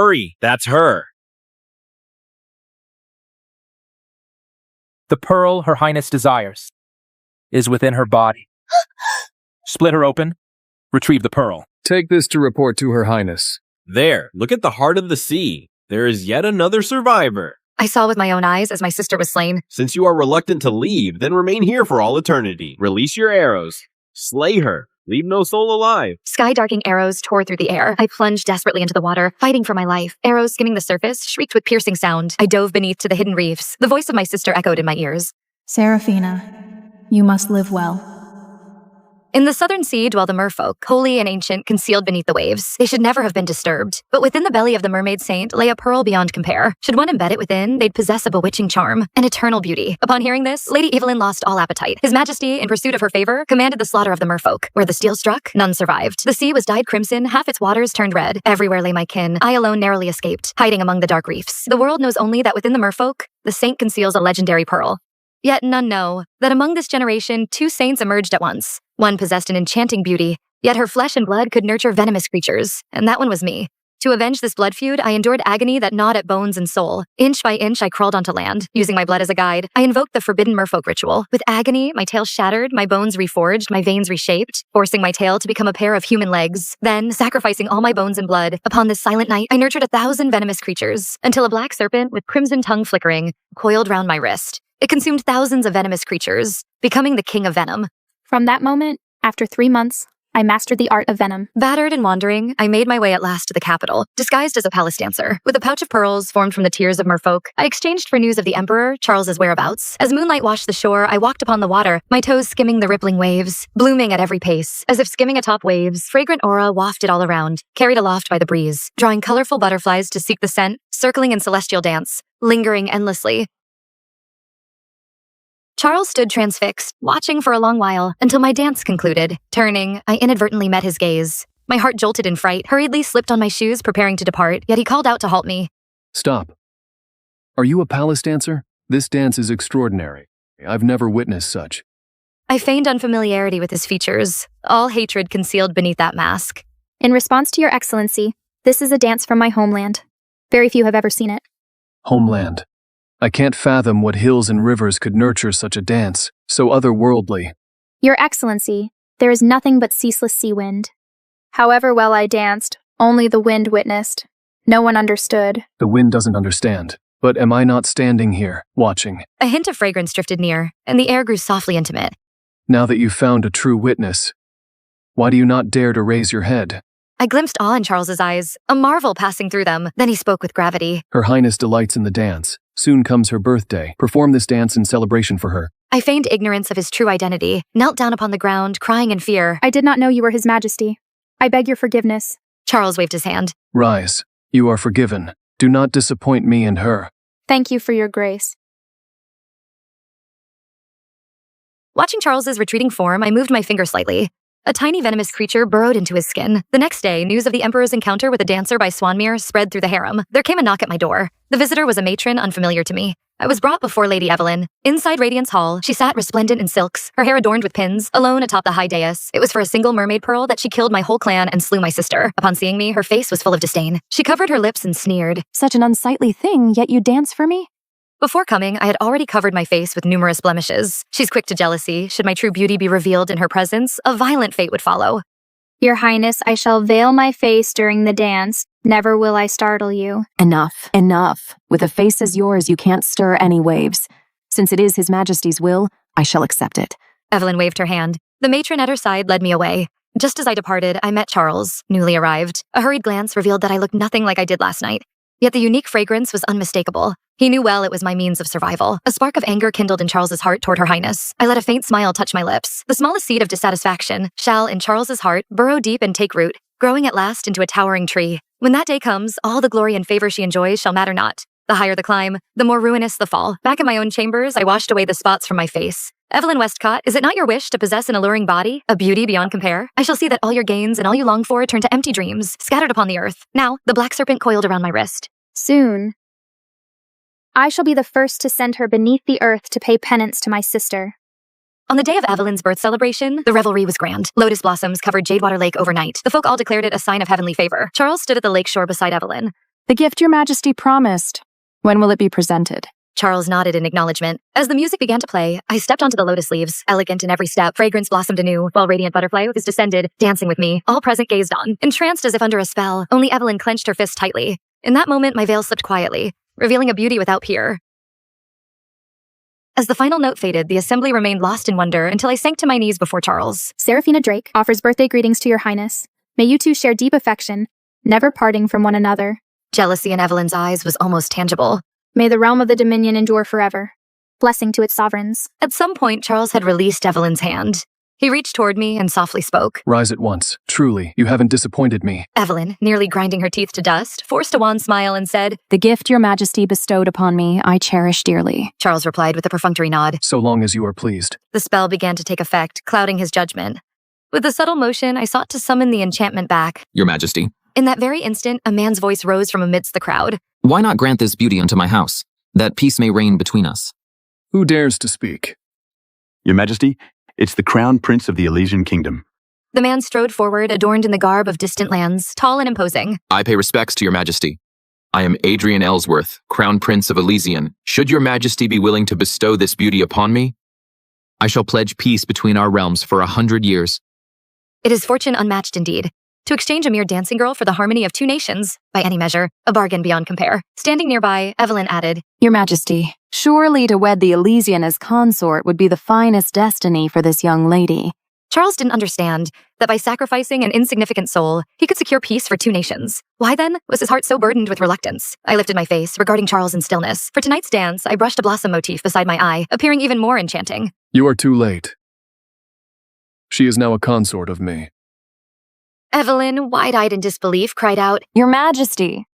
Hurry, that's her. The pearl Her Highness desires is within her body. Split her open. Retrieve the pearl. Take this to report to Her Highness. There, look at the heart of the sea. There is yet another survivor. I saw with my own eyes as my sister was slain. Since you are reluctant to leave, then remain here for all eternity. Release your arrows. Slay her. Leave no soul alive. Sky-darking arrows tore through the air. I plunged desperately into the water, fighting for my life. Arrows skimming the surface shrieked with piercing sound. I dove beneath to the hidden reefs. The voice of my sister echoed in my ears. Seraphina, you must live well. In the southern sea dwell the merfolk, holy and ancient, concealed beneath the waves. They should never have been disturbed. But within the belly of the mermaid saint lay a pearl beyond compare. Should one embed it within, they'd possess a bewitching charm, an eternal beauty. Upon hearing this, Lady Evelyn lost all appetite. His Majesty, in pursuit of her favor, commanded the slaughter of the merfolk. Where the steel struck, none survived. The sea was dyed crimson, half its waters turned red. Everywhere lay my kin. I alone narrowly escaped, hiding among the dark reefs. The world knows only that within the merfolk, the saint conceals a legendary pearl. Yet none know that among this generation, two saints emerged at once. One possessed an enchanting beauty, yet her flesh and blood could nurture venomous creatures, and that one was me. To avenge this blood feud, I endured agony that gnawed at bones and soul. Inch by inch, I crawled onto land. Using my blood as a guide, I invoked the forbidden merfolk ritual. With agony, my tail shattered, my bones reforged, my veins reshaped, forcing my tail to become a pair of human legs. Then, sacrificing all my bones and blood, upon this silent night, I nurtured 1,000 venomous creatures, until a black serpent with crimson tongue flickering coiled round my wrist. It consumed thousands of venomous creatures, becoming the king of venom. From that moment, after 3 months, I mastered the art of venom. Battered and wandering, I made my way at last to the capital, disguised as a palace dancer. With a pouch of pearls formed from the tears of merfolk, I exchanged for news of the emperor, Charles's whereabouts. As moonlight washed the shore, I walked upon the water, my toes skimming the rippling waves, blooming at every pace. As if skimming atop waves, fragrant aura wafted all around, carried aloft by the breeze, drawing colorful butterflies to seek the scent, circling in celestial dance, lingering endlessly. Charles stood transfixed, watching for a long while, until my dance concluded. Turning, I inadvertently met his gaze. My heart jolted in fright, hurriedly slipped on my shoes, preparing to depart, yet he called out to halt me. Stop. Are you a palace dancer? This dance is extraordinary. I've never witnessed such. I feigned unfamiliarity with his features, all hatred concealed beneath that mask. In response to your excellency, this is a dance from my homeland. Very few have ever seen it. Homeland. I can't fathom what hills and rivers could nurture such a dance, so otherworldly. Your excellency, there is nothing but ceaseless sea wind. However well I danced, only the wind witnessed. No one understood. The wind doesn't understand. But am I not standing here, watching? A hint of fragrance drifted near, and the air grew softly intimate. Now that you've found a true witness, why do you not dare to raise your head? I glimpsed awe in Charles's eyes, a marvel passing through them. Then he spoke with gravity. Her Highness delights in the dance. Soon comes her birthday. Perform this dance in celebration for her. I feigned ignorance of his true identity, knelt down upon the ground, crying in fear. I did not know you were His Majesty. I beg your forgiveness. Charles waved his hand. Rise. You are forgiven. Do not disappoint me and her. Thank you for your grace. Watching Charles's retreating form, I moved my finger slightly. A tiny venomous creature burrowed into his skin. The next day, news of the Emperor's encounter with a dancer by Swanmere spread through the harem. There came a knock at my door. The visitor was a matron unfamiliar to me. I was brought before Lady Evelyn. Inside Radiance Hall, she sat resplendent in silks, her hair adorned with pins, alone atop the high dais. It was for a single mermaid pearl that she killed my whole clan and slew my sister. Upon seeing me, her face was full of disdain. She covered her lips and sneered. Such an unsightly thing, yet you dance for me? Before coming, I had already covered my face with numerous blemishes. She's quick to jealousy. Should my true beauty be revealed in her presence, a violent fate would follow. Your Highness, I shall veil my face during the dance. Never will I startle you. Enough, enough. With a face as yours, you can't stir any waves. Since it is His Majesty's will, I shall accept it. Evelyn waved her hand. The matron at her side led me away. Just as I departed, I met Charles, newly arrived. A hurried glance revealed that I looked nothing like I did last night. Yet the unique fragrance was unmistakable. He knew well it was my means of survival. A spark of anger kindled in Charles's heart toward Her Highness. I let a faint smile touch my lips. The smallest seed of dissatisfaction shall, in Charles's heart, burrow deep and take root, growing at last into a towering tree. When that day comes, all the glory and favor she enjoys shall matter not. The higher the climb, the more ruinous the fall. Back in my own chambers, I washed away the spots from my face. Evelyn Westcott, is it not your wish to possess an alluring body, a beauty beyond compare? I shall see that all your gains and all you long for turn to empty dreams, scattered upon the earth. Now, the black serpent coiled around my wrist. Soon, I shall be the first to send her beneath the earth to pay penance to my sister. On the day of Evelyn's birth celebration, the revelry was grand. Lotus blossoms covered Jadewater Lake overnight. The folk all declared it a sign of heavenly favor. Charles stood at the lake shore beside Evelyn. The gift your majesty promised. When will it be presented? Charles nodded in acknowledgement. As the music began to play, I stepped onto the lotus leaves. Elegant in every step, fragrance blossomed anew, while Radiant Butterfly was descended, dancing with me. All present gazed on, entranced as if under a spell. Only Evelyn clenched her fist tightly. In that moment, my veil slipped quietly, revealing a beauty without peer. As the final note faded, the assembly remained lost in wonder until I sank to my knees before Charles. Seraphina Drake offers birthday greetings to your highness. May you two share deep affection, never parting from one another. Jealousy in Evelyn's eyes was almost tangible. May the realm of the Dominion endure forever. Blessing to its sovereigns. At some point, Charles had released Evelyn's hand. He reached toward me and softly spoke. Rise at once. Truly, you haven't disappointed me. Evelyn, nearly grinding her teeth to dust, forced a wan smile and said, The gift your majesty bestowed upon me, I cherish dearly. Charles replied with a perfunctory nod. So long as you are pleased. The spell began to take effect, clouding his judgment. With a subtle motion, I sought to summon the enchantment back. Your Majesty, In that very instant, a man's voice rose from amidst the crowd. why not grant this beauty unto my house, that peace may reign between us? Who dares to speak? Your Majesty, it's the Crown Prince of the Elysian Kingdom. The man strode forward, adorned in the garb of distant lands, tall and imposing. I pay respects to your Majesty. I am Adrian Ellsworth, Crown Prince of Elysian. Should your Majesty be willing to bestow this beauty upon me, I shall pledge peace between our realms for 100 years. It is fortune unmatched indeed. To exchange a mere dancing girl for the harmony of two nations, by any measure, a bargain beyond compare. Standing nearby, Evelyn added, Your majesty, surely to wed the Elysian as consort would be the finest destiny for this young lady. Charles didn't understand that by sacrificing an insignificant soul, he could secure peace for two nations. Why then was his heart so burdened with reluctance? I lifted my face, regarding Charles in stillness. For tonight's dance, I brushed a blossom motif beside my eye, appearing even more enchanting. You are too late. She is now a consort of me. Evelyn, wide-eyed in disbelief, cried out, Your majesty,